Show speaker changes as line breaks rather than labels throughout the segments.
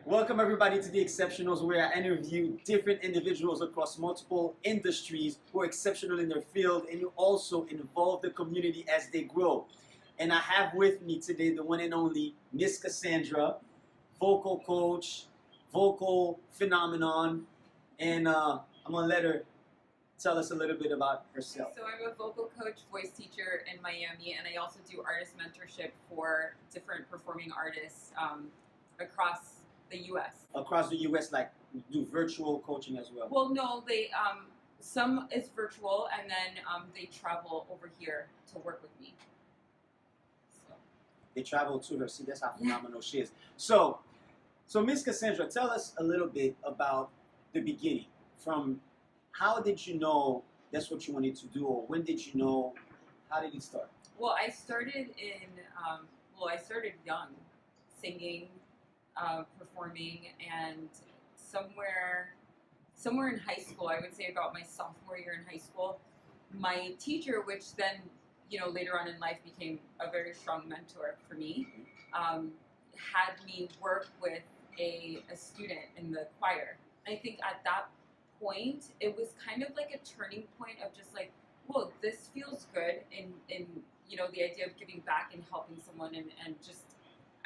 Welcome everybody to The Exceptionals, where I interview different individuals across multiple industries who are exceptional in their field, and you also involve the community as they grow. And I have with me today the one and only Miss Cassandra, vocal coach, vocal phenomenon, and I'm gonna let her tell us a little bit about herself.
So I'm a vocal coach, voice teacher in Miami, and I also do artist mentorship for different performing artists across the U.S.
Across the U.S., like do virtual coaching as well.
Well, no, they some is virtual, and then they travel over here to work with me. So.
They travel to her. See, that's how phenomenal she is. So Miss Cassandra, tell us a little bit about the beginning. From how did you know that's what you wanted to do, or when did you know? How did it start?
Well, I started I started young, singing, performing, and somewhere in high school, I would say about my sophomore year in high school, my teacher, which then, later on in life became a very strong mentor for me, had me work with a student in the choir. I think at that point, it was kind of like a turning point of just like, whoa, this feels good in the idea of giving back and helping someone, and just,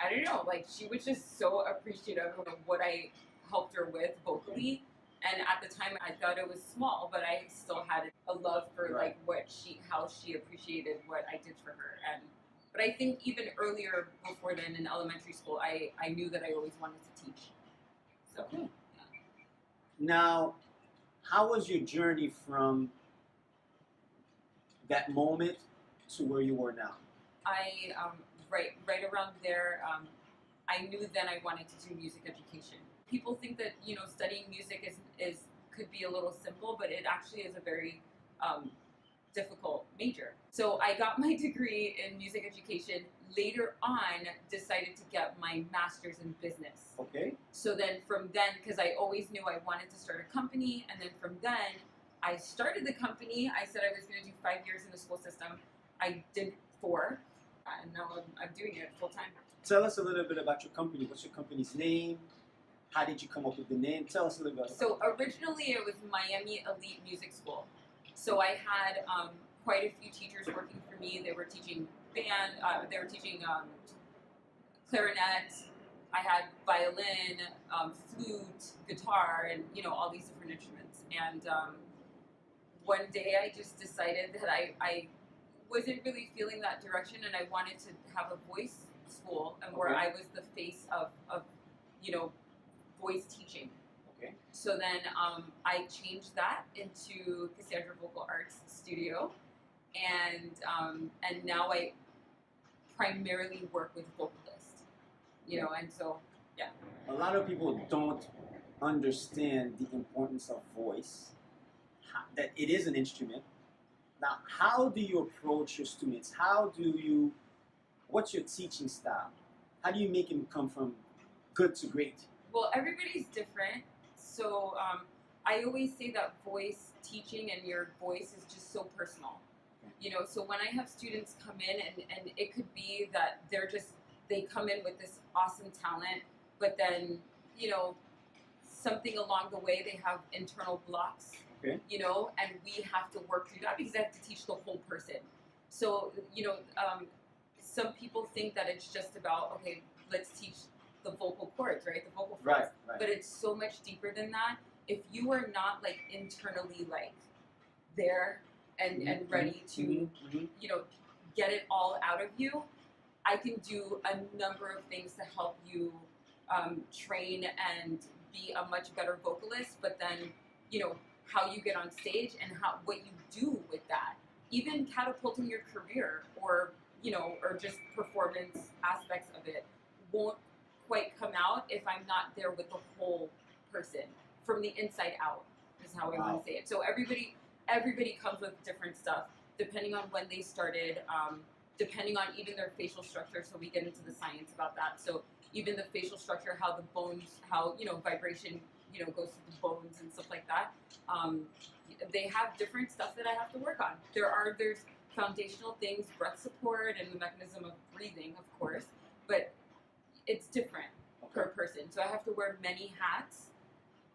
I don't know, like, she was just so appreciative of what I helped her with vocally. And at the time, I thought it was small, but I still had a love for like how she appreciated what I did for her. But I think even earlier, before then, in elementary school, I knew that I always wanted to teach. So, yeah.
Now, how was your journey from that moment to where you are now?
I right around there, I knew then I wanted to do music education. People think that studying music is could be a little simple, but it actually is a very difficult major. So I got my degree in music education. Later on, decided to get my master's in business.
Okay.
So then from then, because I always knew I wanted to start a company, and then from then, I started the company. I said I was going to do 5 years in the school system. I did 4, and now I'm doing it full time.
Tell us a little bit about your company. What's your company's name? How did you come up with the name? Tell us a little bit about it.
So originally it was Miami Elite Music School. So I had quite a few teachers working for me. They were teaching band, they were teaching clarinet. I had violin, flute, guitar, and all these different instruments. And one day I just decided that I wasn't really feeling that direction, and I wanted to have a voice school, and where I was the face of voice teaching.
Okay.
So then I changed that into Cassandra Vocal Arts Studio, and now I primarily work with vocalists, and so, yeah.
A lot of people don't understand the importance of voice, that it is an instrument. Now, how do you approach your students? What's your teaching style? How do you make them come from good to great?
Well, everybody's different. So I always say that voice teaching and your voice is just so personal. So when I have students come in, and it could be that they come in with this awesome talent, but then, something along the way, they have internal blocks, and we have to work through that because I have to teach the whole person. So, some people think that it's just about, okay, let's teach the vocal cords, right? The vocal cords.
Right.
But it's so much deeper than that. If you are not like internally like there and ready to, get it all out of you, I can do a number of things to help you train and be a much better vocalist. But then, how you get on stage and what you do with that, even catapulting your career or just performance aspects of it won't quite come out if I'm not there with the whole person from the inside out, is how I want to say it. So everybody comes with different stuff depending on when they started, depending on even their facial structure. So we get into the science about that. So even the facial structure, how the bones, how vibration goes through the bones and stuff like that. They have different stuff that I have to work on. There's foundational things, breath support, and the mechanism of breathing, of course, but it's different per person. So I have to wear many hats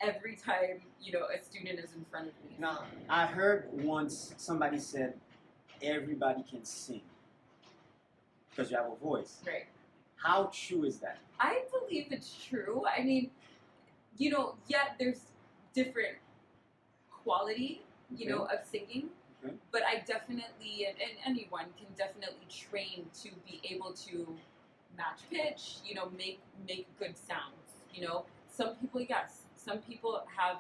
every time, a student is in front of me.
Now, I heard once somebody said everybody can sing because you have a voice.
Right.
How true is that?
I believe it's true. I mean, there's different quality, of singing.
Okay.
But I definitely, and anyone can definitely train to be able to match pitch, make good sounds. Some people, yes. Some people have,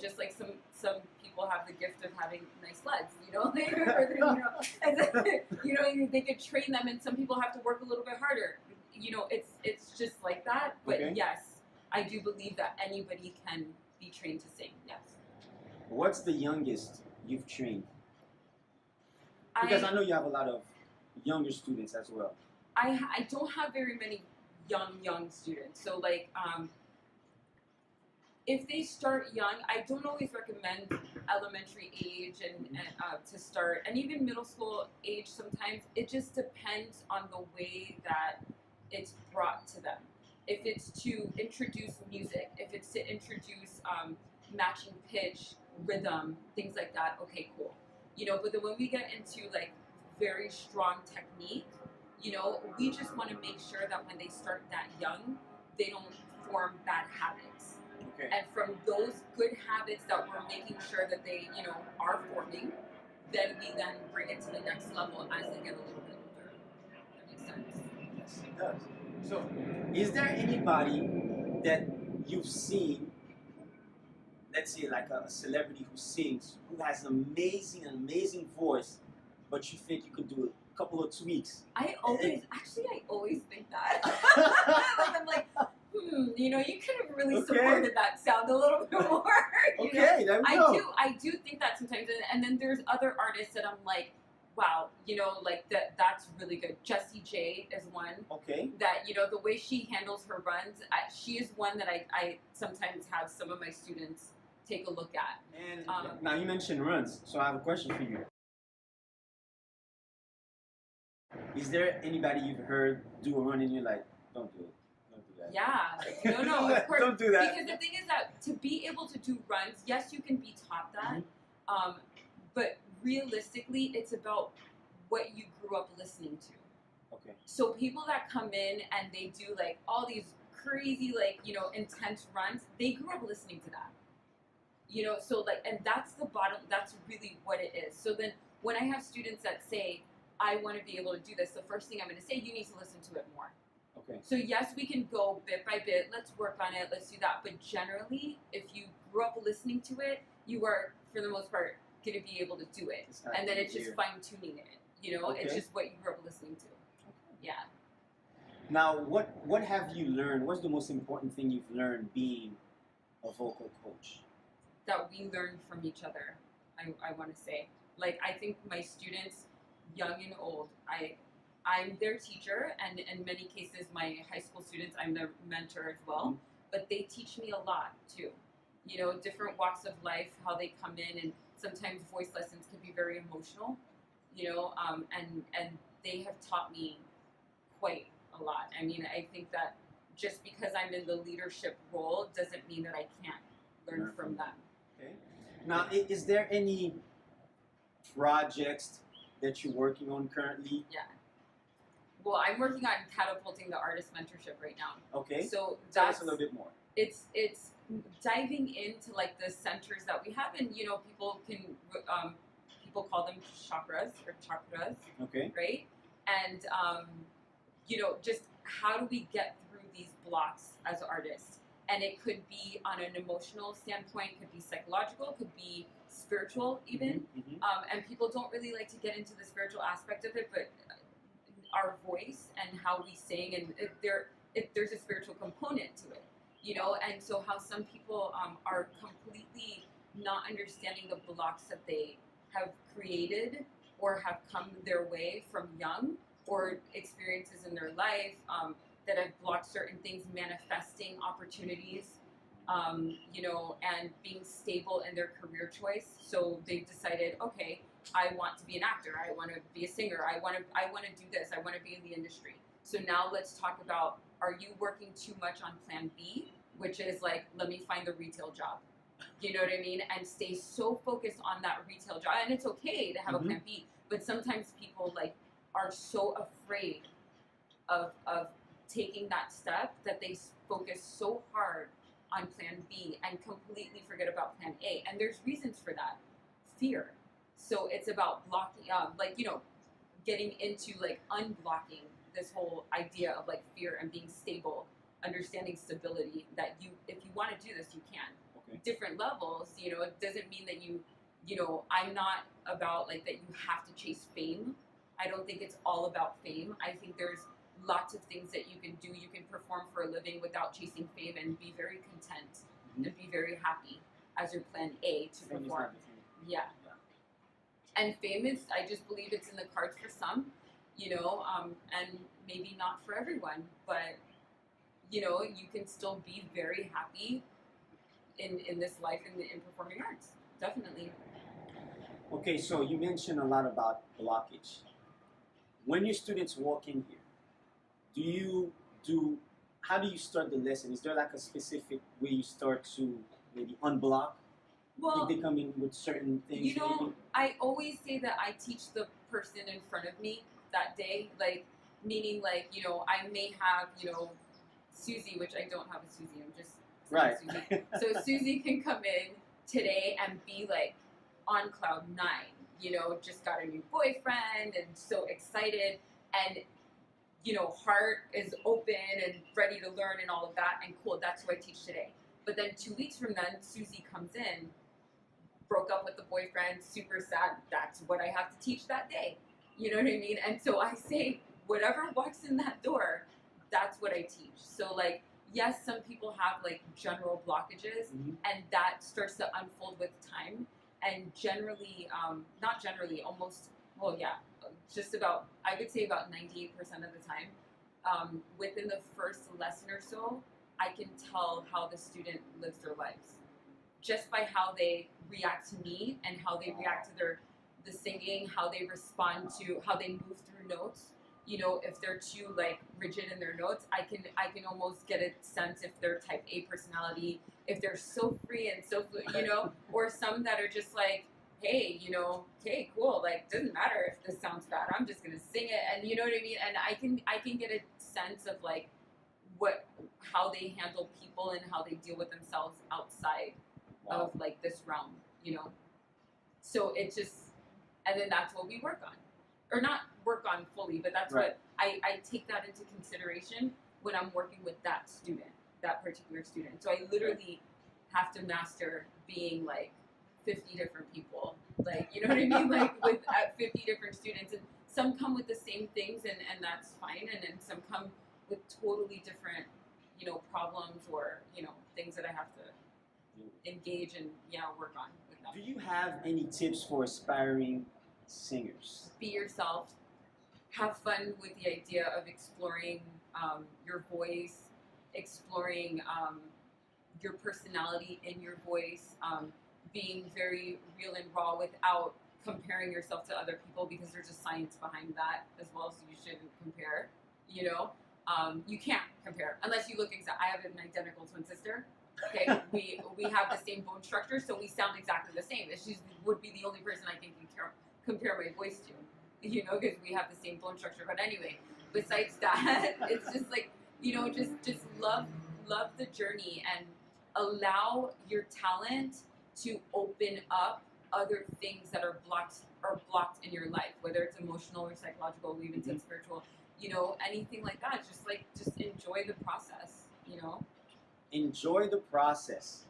just like some people have the gift of having nice legs, they could train them, and some people have to work a little bit harder. It's just like that. But
Okay.
yes, I do believe that anybody can be trained to sing. Yes.
What's the youngest you've trained? Because I know you have a lot of younger students as well.
I don't have very many young students. So if they start young, I don't always recommend elementary age and to start, and even middle school age. Sometimes it just depends on the way that it's brought to them. If it's to introduce music, if it's to introduce matching pitch, rhythm, things like that, okay, cool. But then when we get into very strong technique, we just want to make sure that when they start that young, they don't form bad habits.
Okay.
And from those good habits that we're making sure that they, are forming, then we then bring it to the next level as they get a little bit older. That makes sense.
Yes, it does. So, is there anybody that you've seen, let's say like a celebrity who sings, who has an amazing voice, but you think you could do a couple of tweaks?
I always think that. I'm like, you could have really supported that sound a little bit more.
Okay, there we go.
I do think that sometimes, and then there's other artists that I'm like, wow, that's really good. Jessie J is one.
Okay.
That, the way she handles her runs, she is one that I sometimes have some of my students take a look at.
And now you mentioned runs, so I have a question for you. Is there anybody you've heard do a run and you're like, don't do it? Don't do that.
Yeah. No, of course.
Don't do that.
Because the thing is that to be able to do runs, yes, you can be taught that, but realistically, it's about what you grew up listening to.
Okay.
So people that come in and they do all these crazy, intense runs, they grew up listening to that. So and that's the bottom, that's really what it is. So then when I have students that say, I want to be able to do this, the first thing I'm going to say, you need to listen to it more.
Okay.
So yes, we can go bit by bit, let's work on it, let's do that. But generally, if you grew up listening to it, you are, for the most part, going to be able to do it. And then it's just fine-tuning it.
Okay.
It's just what you grew up listening to.
Okay.
Yeah.
Now, what have you learned? What's the most important thing you've learned being a vocal coach?
That we learn from each other, I want to say. I think my students, young and old, I'm their teacher, and in many cases, my high school students, I'm their mentor as well. But they teach me a lot too. Different walks of life, how they come in, and sometimes voice lessons can be very emotional. And they have taught me quite a lot. I mean, I think that just because I'm in the leadership role doesn't mean that I can't learn from them.
Okay. Now, is there any projects that you're working on currently?
Yeah. Well, I'm working on catapulting the artist mentorship right now.
Okay.
So
tell
that's
us a little bit more.
It's diving into the centers that we have, and people call them chakras.
Okay.
Right? And just how do we get through these blocks as artists? And it could be on an emotional standpoint, could be psychological, could be spiritual even. And people don't really like to get into the spiritual aspect of it, but our voice and how we sing, and there's a spiritual component to it, and so how some people are completely not understanding the blocks that they have created or have come their way from young, or experiences in their life that have blocked certain things, manifesting opportunities, and being stable in their career choice. So they've decided, okay, I want to be an actor, I want to be a singer, I want to do this, I want to be in the industry. So now let's talk about are you working too much on plan B, which is like, let me find the retail job. You know what I mean? And stay so focused on that retail job. And it's okay to have a plan B, but sometimes people like are so afraid of taking that step that they focus so hard on plan B and completely forget about plan A. And there's reasons for that. Fear. So it's about blocking, like, you know, getting into like unblocking this whole idea of like fear and being stable, understanding stability, that you, if you want to do this, you can. Okay. Different levels, you know, it doesn't mean that you know, I'm not about like that you have to chase fame. I don't think it's all about fame. I think there's lots of things that you can do. You can perform for a living without chasing fame and be very content and be very happy as your plan A to perform. Yeah. And fame is, I just believe it's in the cards for some, you know, and maybe not for everyone, but, you know, you can still be very happy in this life in performing arts. Definitely.
Okay, so you mentioned a lot about blockage. When your students walk in here, how do you start the lesson? Is there like a specific way you start to maybe unblock?
Well,
if they come in with certain things,
you know,
maybe?
I always say that I teach the person in front of me that day, like, meaning like, you know, I may have, you know, Susie, which I don't have a Susie, I'm just
right.
Susie. So Susie can come in today and be like on cloud 9, you know, just got a new boyfriend and so excited, and, you know, heart is open and ready to learn and all of that, and cool, that's who I teach today. But then 2 weeks from then, Susie comes in, broke up with the boyfriend, super sad, that's what I have to teach that day. You know what I mean? And so I say, whatever walks in that door, that's what I teach. So like, yes, some people have like general blockages, and that starts to unfold with time. And generally, not generally, almost, well, yeah, just about, I would say about 98% of the time, within the first lesson or so, I can tell how the student lives their lives. Just by how they react to me and how they react to the singing, how they respond to, how they move through notes. You know, if they're too like rigid in their notes, I can almost get a sense if they're type A personality, if they're so free and so, you know, or some that are just like, hey, you know, okay, cool, like, doesn't matter if this sounds bad, I'm just gonna sing it, and you know what I mean? And I can get a sense of like how they handle people and how they deal with themselves outside of like this realm, you know. So it just, and then that's what we work on, or not work on fully, but that's right. What I take that into consideration when I'm working with that student, that particular student. So I literally have to master being like 50 different people, like, you know what I mean, like with 50 different students, and some come with the same things, and that's fine, and then some come with totally different, you know, problems or, you know, things that I have to engage and work on with them.
Do you have any tips for aspiring singers?
Be yourself. Have fun with the idea of exploring your voice, exploring your personality in your voice, being very real and raw without comparing yourself to other people, because there's a science behind that as well, so you shouldn't compare, you know. You can't compare unless you look exact. I have an identical twin sister. Okay, we have the same bone structure, so we sound exactly the same. She would be the only person I think you can compare my voice to, you know, because we have the same bone structure. But anyway, besides that, it's just like, you know, just love the journey and allow your talent to open up other things that are blocked in your life, whether it's emotional or psychological, we even said spiritual, you know, anything like that. Just enjoy the process, you know.
Enjoy the process.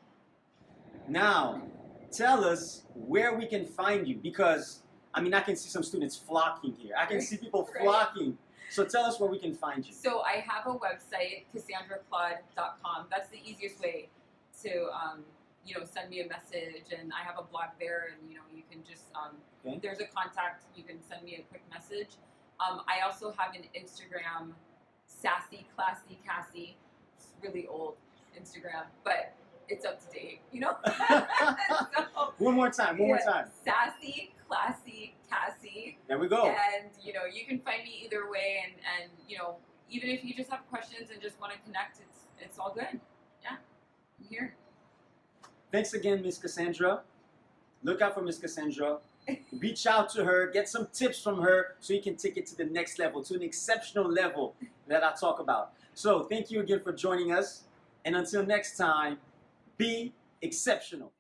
Now, tell us where we can find you, because I mean, I can see some students flocking here. I can see people flocking. So tell us where we can find you.
So I have a website, CassandraClaude.com. That's the easiest way to, you know, send me a message, and I have a blog there, and you know, you can just there's a contact. You can send me a quick message. I also have an Instagram, Sassy Classy Cassie. It's really old Instagram, but it's up to date, you know. So, one more time. Sassy Classy Cassie.
There we go.
And you know, you can find me either way, and you know, even if you just have questions and just want to connect, it's all good. Yeah, I'm here.
Thanks again, Miss Cassandra. Look out for Miss Cassandra. Reach out to her, get some tips from her so you can take it to the next level, to an exceptional level that I talk about. So thank you again for joining us. And until next time, be exceptional.